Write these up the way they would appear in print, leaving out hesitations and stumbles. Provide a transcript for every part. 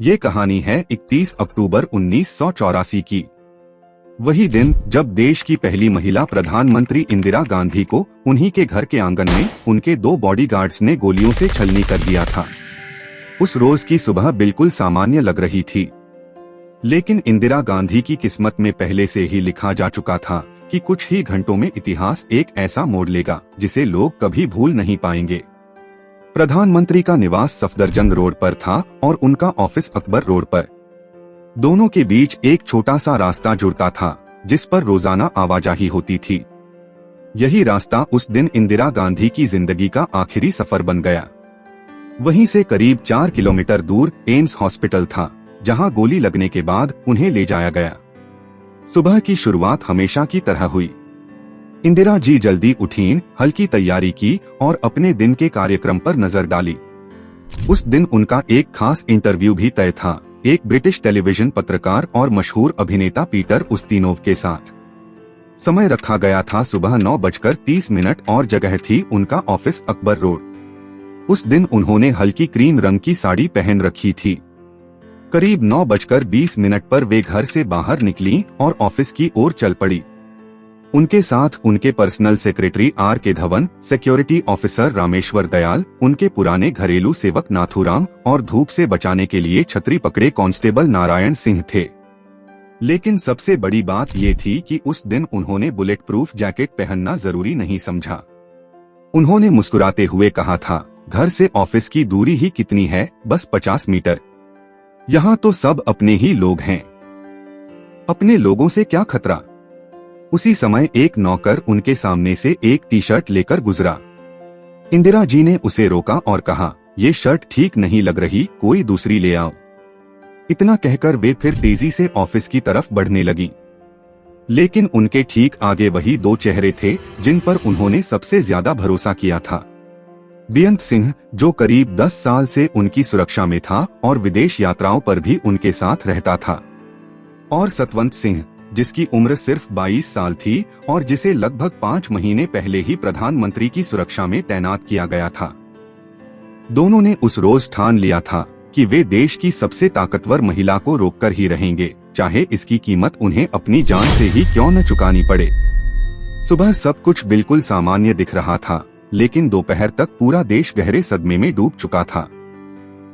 ये कहानी है 31 अक्टूबर 1984 की। वही दिन जब देश की पहली महिला प्रधानमंत्री इंदिरा गांधी को उन्हीं के घर के आंगन में उनके 2 बॉडीगार्ड्स ने गोलियों से छलनी कर दिया था। उस रोज की सुबह बिल्कुल सामान्य लग रही थी, लेकिन इंदिरा गांधी की किस्मत में पहले से ही लिखा जा चुका था कि कुछ ही घंटों में इतिहास एक ऐसा मोड़ लेगा जिसे लोग कभी भूल नहीं पाएंगे। प्रधानमंत्री का निवास सफदरजंग रोड पर था और उनका ऑफिस अकबर रोड पर। दोनों के बीच एक छोटा सा रास्ता जुड़ता था जिस पर रोजाना आवाजाही होती थी। यही रास्ता उस दिन इंदिरा गांधी की जिंदगी का आखिरी सफर बन गया। वहीं से करीब 4 किलोमीटर दूर एम्स हॉस्पिटल था, जहां गोली लगने के बाद उन्हें ले जाया गया। सुबह की शुरुआत हमेशा की तरह हुई। इंदिरा जी जल्दी उठीं, हल्की तैयारी की और अपने दिन के कार्यक्रम पर नजर डाली। उस दिन उनका एक खास इंटरव्यू भी तय था, एक ब्रिटिश टेलीविजन पत्रकार और मशहूर अभिनेता पीटर उस्तिनोव के साथ। समय रखा गया था सुबह 9:30 और जगह थी उनका ऑफिस अकबर रोड। उस दिन उन्होंने हल्की क्रीम रंग की साड़ी पहन रखी थी। करीब 9:20 पर वे घर से बाहर निकली और ऑफिस की ओर चल पड़ी। उनके साथ उनके पर्सनल सेक्रेटरी आर के धवन, सिक्योरिटी ऑफिसर रामेश्वर दयाल, उनके पुराने घरेलू सेवक नाथूराम और धूप से बचाने के लिए छतरी पकड़े कांस्टेबल नारायण सिंह थे। लेकिन सबसे बड़ी बात ये थी कि उस दिन उन्होंने बुलेट प्रूफ जैकेट पहनना जरूरी नहीं समझा। उन्होंने मुस्कुराते हुए कहा था, घर से ऑफिस की दूरी ही कितनी है, बस 50 मीटर। यहाँ तो सब अपने ही लोग हैं, अपने लोगों से क्या खतरा। उसी समय एक नौकर उनके सामने से एक टी शर्ट लेकर गुजरा। इंदिरा जी ने उसे रोका और कहा, ये शर्ट ठीक नहीं लग रही, कोई दूसरी ले आओ। इतना कहकर वे फिर तेजी से ऑफिस की तरफ बढ़ने लगी। लेकिन उनके ठीक आगे वही 2 चेहरे थे जिन पर उन्होंने सबसे ज्यादा भरोसा किया था। बेअंत सिंह, जो करीब 10 साल से उनकी सुरक्षा में था और विदेश यात्राओं पर भी उनके साथ रहता था, और सतवंत सिंह, जिसकी उम्र सिर्फ 22 साल थी और जिसे लगभग 5 महीने पहले ही प्रधानमंत्री की सुरक्षा में तैनात किया गया था। दोनों ने उस रोज ठान लिया था कि वे देश की सबसे ताकतवर महिला को रोककर ही रहेंगे, चाहे इसकी कीमत उन्हें अपनी जान से ही क्यों न चुकानी पड़े। सुबह सब कुछ बिल्कुल सामान्य दिख रहा था, लेकिन दोपहर तक पूरा देश गहरे सदमे में डूब चुका था।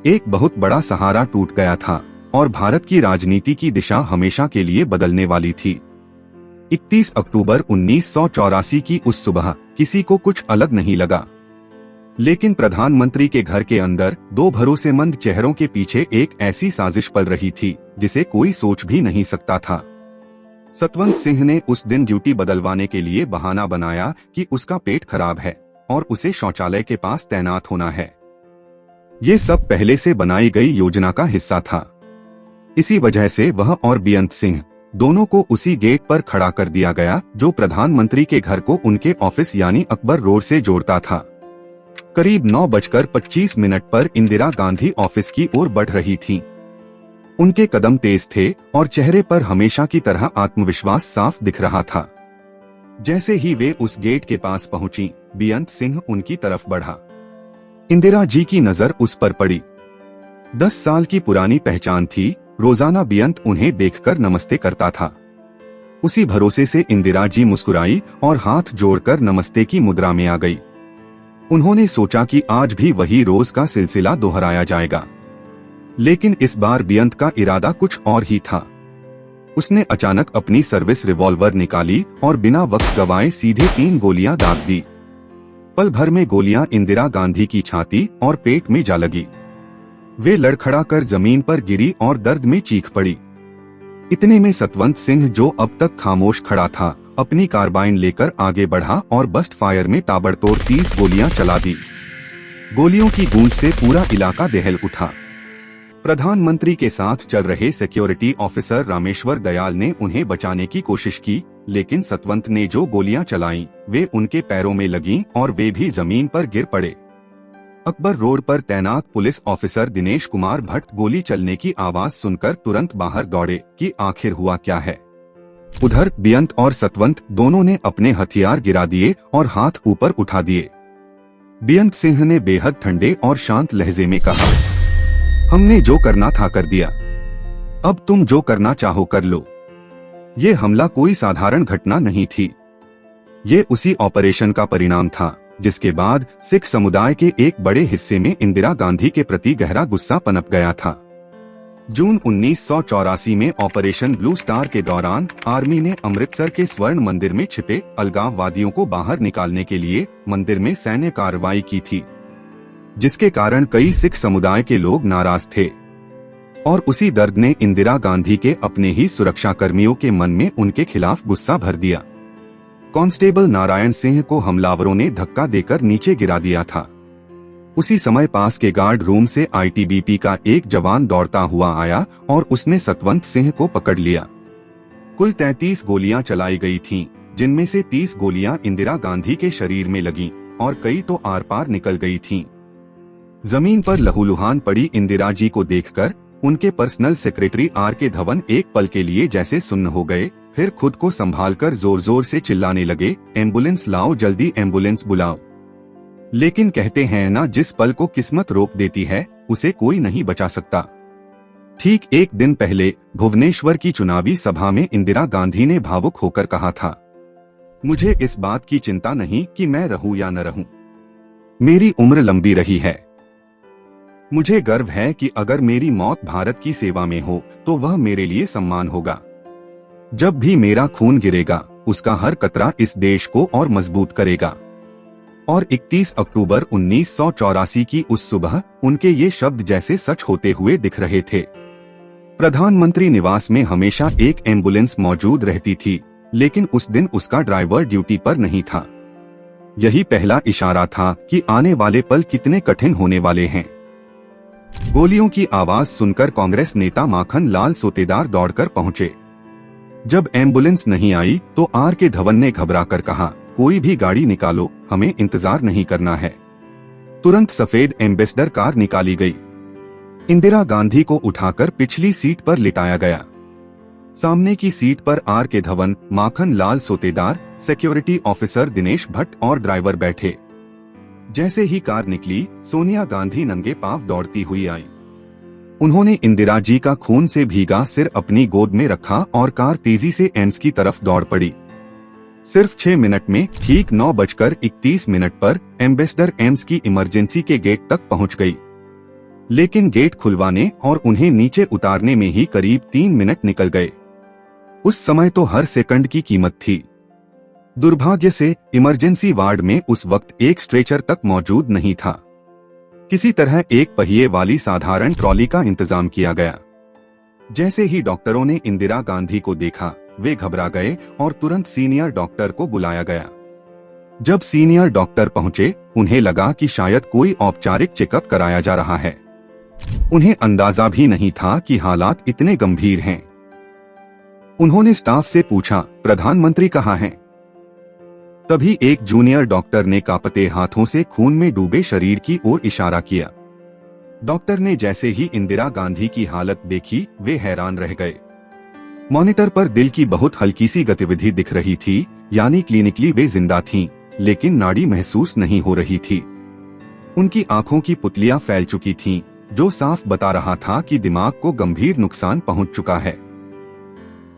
एक बहुत बड़ा सहारा टूट गया था और भारत की राजनीति की दिशा हमेशा के लिए बदलने वाली थी। 31 अक्टूबर 1984 की उस सुबह किसी को कुछ अलग नहीं लगा, लेकिन प्रधानमंत्री के घर के अंदर 2 भरोसेमंद चेहरों के पीछे एक ऐसी साजिश पल रही थी जिसे कोई सोच भी नहीं सकता था। सतवंत सिंह ने उस दिन ड्यूटी बदलवाने के लिए बहाना बनाया कि उसका पेट खराब है और उसे शौचालय के पास तैनात होना है। ये सब पहले से बनाई गई योजना का हिस्सा था। इसी वजह से वह और बेअंत सिंह दोनों को उसी गेट पर खड़ा कर दिया गया जो प्रधानमंत्री के घर को उनके ऑफिस यानी अकबर रोड से जोड़ता था। करीब 9:25 पर इंदिरा गांधी ऑफिस की ओर बढ़ रही थीं। उनके कदम तेज थे और चेहरे पर हमेशा की तरह आत्मविश्वास साफ दिख रहा था। जैसे ही वे उस गेट के पास पहुंची, बेअंत सिंह उनकी तरफ बढ़ा। इंदिरा जी की नजर उस पर पड़ी। 10 साल की पुरानी पहचान थी, रोजाना बेअंत उन्हें देखकर नमस्ते करता था। उसी भरोसे से इंदिरा जी मुस्कुराई और हाथ जोड़कर नमस्ते की मुद्रा में आ गई। उन्होंने सोचा कि आज भी वही रोज का सिलसिला दोहराया जाएगा, लेकिन इस बार बेअंत का इरादा कुछ और ही था। उसने अचानक अपनी सर्विस रिवॉल्वर निकाली और बिना वक्त गवाए सीधे 3 गोलियां दाग दी। पल भर में गोलियां इंदिरा गांधी की छाती और पेट में जा लगी। वे लड़खड़ा कर जमीन पर गिरी और दर्द में चीख पड़ी। इतने में सतवंत सिंह, जो अब तक खामोश खड़ा था, अपनी कार्बाइन लेकर आगे बढ़ा और बस्ट फायर में ताबड़तोड़ 30 गोलियां चला दी। गोलियों की गूंज से पूरा इलाका दहल उठा। प्रधानमंत्री के साथ चल रहे सिक्योरिटी ऑफिसर रामेश्वर दयाल ने उन्हें बचाने की कोशिश की, लेकिन सतवंत ने जो गोलियां चलाईं, वे उनके पैरों में लगीं और वे भी जमीन पर गिर पड़े। अकबर रोड पर तैनात पुलिस ऑफिसर दिनेश कुमार भट्ट गोली चलने की आवाज सुनकर तुरंत बाहर दौड़े कि आखिर हुआ क्या है। उधर बेअंत और सतवंत दोनों ने अपने हथियार गिरा दिए और हाथ ऊपर उठा दिए। बेअंत सिंह ने बेहद ठंडे और शांत लहजे में कहा, हमने जो करना था कर दिया, अब तुम जो करना चाहो कर लो। ये हमला कोई साधारण घटना नहीं थी। ये उसी ऑपरेशन का परिणाम था जिसके बाद सिख समुदाय के एक बड़े हिस्से में इंदिरा गांधी के प्रति गहरा गुस्सा पनप गया था। जून 1984 में ऑपरेशन ब्लू स्टार के दौरान आर्मी ने अमृतसर के स्वर्ण मंदिर में छिपे अलगाववादियों को बाहर निकालने के लिए मंदिर में सैन्य कार्रवाई की थी, जिसके कारण कई सिख समुदाय के लोग नाराज थे। और उसी दर्द ने इंदिरा गांधी के अपने ही सुरक्षा कर्मियों के मन में उनके खिलाफ गुस्सा भर दिया। कांस्टेबल नारायण सिंह को हमलावरों ने धक्का देकर नीचे गिरा दिया था। उसी समय पास के गार्ड रूम से आईटीबीपी का एक जवान दौड़ता हुआ आया और उसने सतवंत सिंह को पकड़ लिया। कुल 33 गोलियां चलाई गई थीं, जिनमें से 30 गोलियां इंदिरा गांधी के शरीर में लगीं और कई तो आर पार निकल गई थीं। जमीन पर लहूलुहान पड़ी इंदिरा जी को देखकर उनके पर्सनल सेक्रेटरी आर के धवन एक पल के लिए जैसे सुन्न हो गए, फिर खुद को संभालकर जोर जोर से चिल्लाने लगे, एम्बुलेंस लाओ, जल्दी एम्बुलेंस बुलाओ। लेकिन कहते हैं ना, जिस पल को किस्मत रोक देती है उसे कोई नहीं बचा सकता। ठीक एक दिन पहले भुवनेश्वर की चुनावी सभा में इंदिरा गांधी ने भावुक होकर कहा था, मुझे इस बात की चिंता नहीं कि मैं रहूं या न रहूं। मेरी उम्र लंबी रही है। मुझे गर्व है कि अगर मेरी मौत भारत की सेवा में हो तो वह मेरे लिए सम्मान होगा। जब भी मेरा खून गिरेगा उसका हर कतरा इस देश को और मजबूत करेगा। और 31 अक्टूबर 1984 की उस सुबह उनके ये शब्द जैसे सच होते हुए दिख रहे थे। प्रधानमंत्री निवास में हमेशा एक एम्बुलेंस मौजूद रहती थी, लेकिन उस दिन उसका ड्राइवर ड्यूटी पर नहीं था। यही पहला इशारा था कि आने वाले पल कितने कठिन होने वाले हैं। गोलियों की आवाज सुनकर कांग्रेस नेता माखन लाल सोतेदार दौड़कर पहुंचे। जब एम्बुलेंस नहीं आई तो आर के धवन ने घबराकर कहा, कोई भी गाड़ी निकालो, हमें इंतजार नहीं करना है। तुरंत सफेद एम्बेसडर कार निकाली गई। इंदिरा गांधी को उठाकर पिछली सीट पर लिटाया गया। सामने की सीट पर आर के धवन, माखन लाल सोतेदार, सिक्योरिटी ऑफिसर दिनेश भट्ट और ड्राइवर बैठे। जैसे ही कार निकली, सोनिया गांधी नंगे पांव दौड़ती हुई आई। उन्होंने इंदिरा जी का खून से भीगा सिर अपनी गोद में रखा और कार तेजी से एम्स की तरफ दौड़ पड़ी। सिर्फ 6 मिनट में ठीक 9:31 पर एम्बेसडर एम्स की इमरजेंसी के गेट तक पहुंच गई। लेकिन गेट खुलवाने और उन्हें नीचे उतारने में ही करीब 3 मिनट निकल गए। उस समय तो हर सेकंड की कीमत थी। दुर्भाग्य से इमरजेंसी वार्ड में उस वक्त एक स्ट्रेचर तक मौजूद नहीं था। किसी तरह एक पहिए वाली साधारण ट्रॉली का इंतजाम किया गया। जैसे ही डॉक्टरों ने इंदिरा गांधी को देखा, वे घबरा गए और तुरंत सीनियर डॉक्टर को बुलाया गया। जब सीनियर डॉक्टर पहुंचे, उन्हें लगा कि शायद कोई औपचारिक चेकअप कराया जा रहा है। उन्हें अंदाजा भी नहीं था कि हालात इतने गंभीर हैं। उन्होंने स्टाफ से पूछा, प्रधानमंत्री कहाँ हैं? तभी एक जूनियर डॉक्टर ने कांपते हाथों से खून में डूबे शरीर की ओर इशारा किया। डॉक्टर ने जैसे ही इंदिरा गांधी की हालत देखी, वे हैरान रह गए। मॉनिटर पर दिल की बहुत हल्की सी गतिविधि दिख रही थी, यानी क्लिनिकली वे जिंदा थीं, लेकिन नाड़ी महसूस नहीं हो रही थी। उनकी आंखों की पुतलियां फैल चुकी थीं, जो साफ बता रहा था कि दिमाग को गंभीर नुकसान पहुंच चुका है।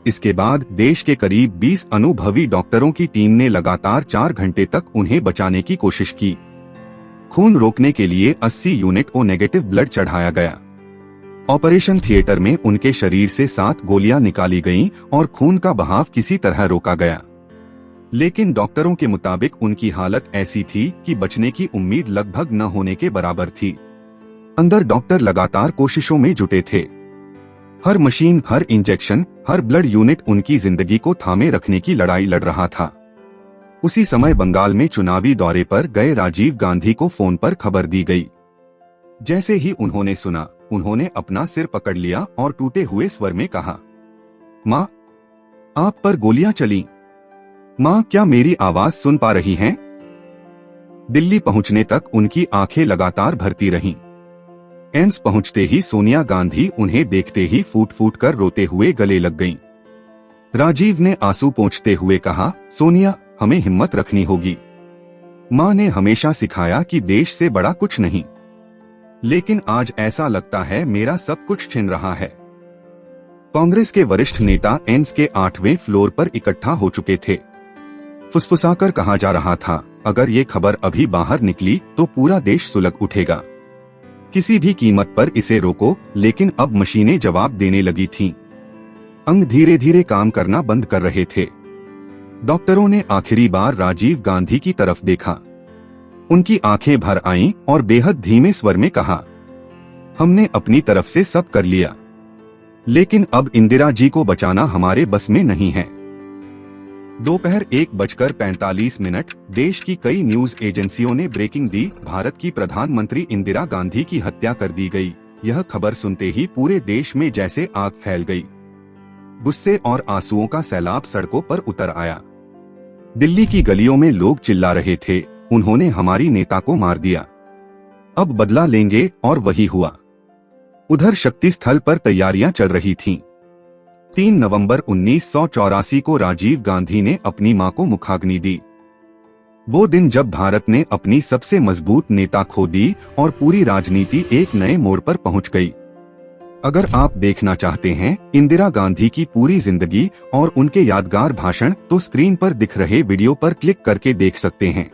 इसके बाद देश के करीब 20 अनुभवी डॉक्टरों की टीम ने लगातार 4 घंटे तक उन्हें बचाने की कोशिश की। खून रोकने के लिए 80 यूनिट ओ नेगेटिव ब्लड चढ़ाया गया। ऑपरेशन थिएटर में उनके शरीर से 7 गोलियां निकाली गईं और खून का बहाव किसी तरह रोका गया। लेकिन डॉक्टरों के मुताबिक उनकी हालत ऐसी थी कि बचने की उम्मीद लगभग न होने के बराबर थी। अंदर डॉक्टर लगातार कोशिशों में जुटे थे। हर मशीन, हर इंजेक्शन, हर ब्लड यूनिट उनकी जिंदगी को थामे रखने की लड़ाई लड़ रहा था। उसी समय बंगाल में चुनावी दौरे पर गए राजीव गांधी को फोन पर खबर दी गई। जैसे ही उन्होंने सुना, उन्होंने अपना सिर पकड़ लिया और टूटे हुए स्वर में कहा, माँ, आप पर गोलियां चली। माँ, क्या मेरी आवाज सुन पा रही हैं? दिल्ली पहुंचने तक उनकी आंखें लगातार भरती रहीं। एम्स पहुंचते ही सोनिया गांधी उन्हें देखते ही फूट फूट कर रोते हुए गले लग गईं। राजीव ने आंसू पोंछते हुए कहा, सोनिया, हमें हिम्मत रखनी होगी। माँ ने हमेशा सिखाया कि देश से बड़ा कुछ नहीं। लेकिन आज ऐसा लगता है मेरा सब कुछ छिन रहा है। कांग्रेस के वरिष्ठ नेता एम्स के 8वें फ्लोर पर इकट्ठा हो चुके थे। फुसफुसाकर कहा जा रहा था, अगर ये खबर अभी बाहर निकली तो पूरा देश सुलग उठेगा। किसी भी कीमत पर इसे रोको, लेकिन अब मशीनें जवाब देने लगी थीं। अंग धीरे धीरे काम करना बंद कर रहे थे। डॉक्टरों ने आखिरी बार राजीव गांधी की तरफ देखा। उनकी आंखें भर आईं और बेहद धीमे स्वर में कहा, हमने अपनी तरफ से सब कर लिया, लेकिन अब इंदिरा जी को बचाना हमारे बस में नहीं है। दोपहर 1:45 देश की कई न्यूज एजेंसियों ने ब्रेकिंग दी, भारत की प्रधानमंत्री इंदिरा गांधी की हत्या कर दी गई। यह खबर सुनते ही पूरे देश में जैसे आग फैल गई। गुस्से और आंसुओं का सैलाब सड़कों पर उतर आया। दिल्ली की गलियों में लोग चिल्ला रहे थे, उन्होंने हमारी नेता को मार दिया, अब बदला लेंगे। और वही हुआ। उधर शक्ति स्थल पर तैयारियां चल रही थीं। 3 नवंबर 1984 को राजीव गांधी ने अपनी मां को मुखाग्नि दी। वो दिन जब भारत ने अपनी सबसे मजबूत नेता खो दी और पूरी राजनीति एक नए मोड़ पर पहुंच गई। अगर आप देखना चाहते हैं इंदिरा गांधी की पूरी जिंदगी और उनके यादगार भाषण, तो स्क्रीन पर दिख रहे वीडियो पर क्लिक करके देख सकते हैं।